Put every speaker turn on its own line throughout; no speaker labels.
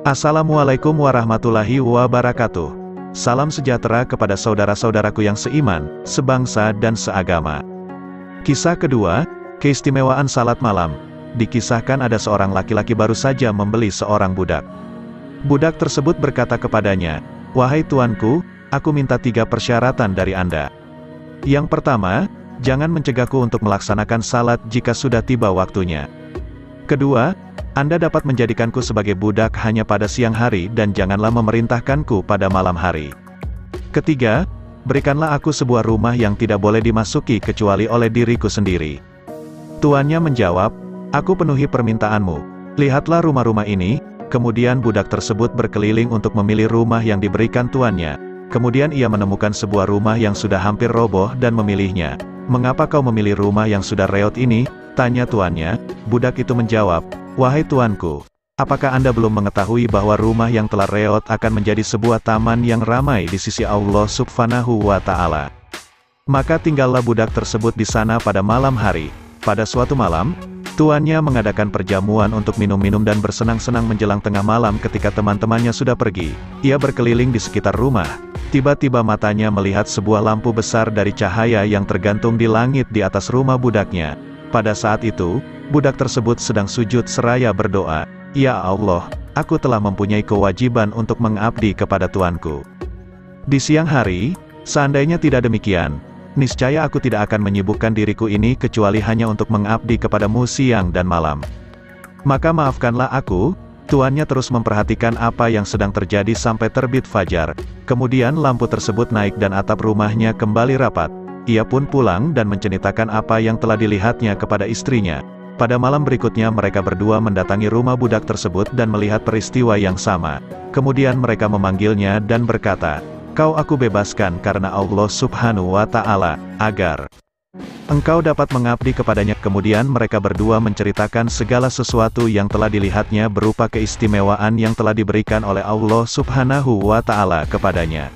Assalamualaikum warahmatullahi wabarakatuh. Salam sejahtera kepada saudara-saudaraku yang seiman, sebangsa dan seagama. Kisah kedua, keistimewaan salat malam. Dikisahkan ada seorang laki-laki baru saja membeli seorang budak. Budak tersebut berkata kepadanya, "Wahai tuanku, aku minta 3 persyaratan dari Anda. Yang pertama, jangan mencegahku untuk melaksanakan salat jika sudah tiba waktunya. Kedua, Anda dapat menjadikanku sebagai budak hanya pada siang hari dan janganlah memerintahkanku pada malam hari. Ketiga, berikanlah aku sebuah rumah yang tidak boleh dimasuki kecuali oleh diriku sendiri." Tuannya menjawab, "Aku penuhi permintaanmu. Lihatlah rumah-rumah ini." Kemudian budak tersebut berkeliling untuk memilih rumah yang diberikan tuannya. Kemudian ia menemukan sebuah rumah yang sudah hampir roboh dan memilihnya. "Mengapa kau memilih rumah yang sudah reot ini?" tanya tuannya. Budak itu menjawab, "Wahai tuanku, apakah Anda belum mengetahui bahwa rumah yang telah reot akan menjadi sebuah taman yang ramai di sisi Allah Subhanahu wa Ta'ala?" Maka tinggallah budak tersebut di sana pada malam hari. Pada suatu malam, tuannya mengadakan perjamuan untuk minum-minum dan bersenang-senang menjelang tengah malam ketika teman-temannya sudah pergi. Ia berkeliling di sekitar rumah. Tiba-tiba matanya melihat sebuah lampu besar dari cahaya yang tergantung di langit di atas rumah budaknya. Pada saat itu, budak tersebut sedang sujud seraya berdoa, "Ya Allah, aku telah mempunyai kewajiban untuk mengabdi kepada tuanku. Di siang hari, seandainya tidak demikian, niscaya aku tidak akan menyibukkan diriku ini kecuali hanya untuk mengabdi kepadamu siang dan malam. Maka maafkanlah aku." Tuannya terus memperhatikan apa yang sedang terjadi sampai terbit fajar. Kemudian lampu tersebut naik dan atap rumahnya kembali rapat. Ia pun pulang dan menceritakan apa yang telah dilihatnya kepada istrinya. Pada malam berikutnya mereka berdua mendatangi rumah budak tersebut dan melihat peristiwa yang sama. Kemudian mereka memanggilnya dan berkata, "Kau aku bebaskan karena Allah Subhanahu wa Ta'ala, agar engkau dapat mengabdi kepadanya." Kemudian mereka berdua menceritakan segala sesuatu yang telah dilihatnya berupa keistimewaan yang telah diberikan oleh Allah Subhanahu wa Ta'ala kepadanya.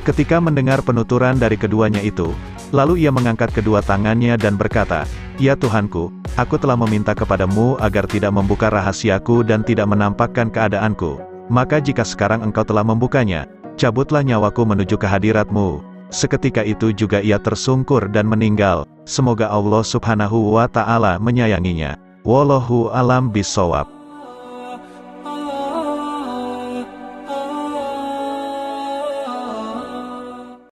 Ketika mendengar penuturan dari keduanya itu, lalu ia mengangkat kedua tangannya dan berkata, "Ya Tuhanku, aku telah meminta kepadamu agar tidak membuka rahasiaku dan tidak menampakkan keadaanku. Maka jika sekarang engkau telah membukanya, cabutlah nyawaku menuju kehadiratmu." Seketika itu juga ia tersungkur dan meninggal. Semoga Allah Subhanahu wa Ta'ala menyayanginya. Wallahu a'lam bishawab.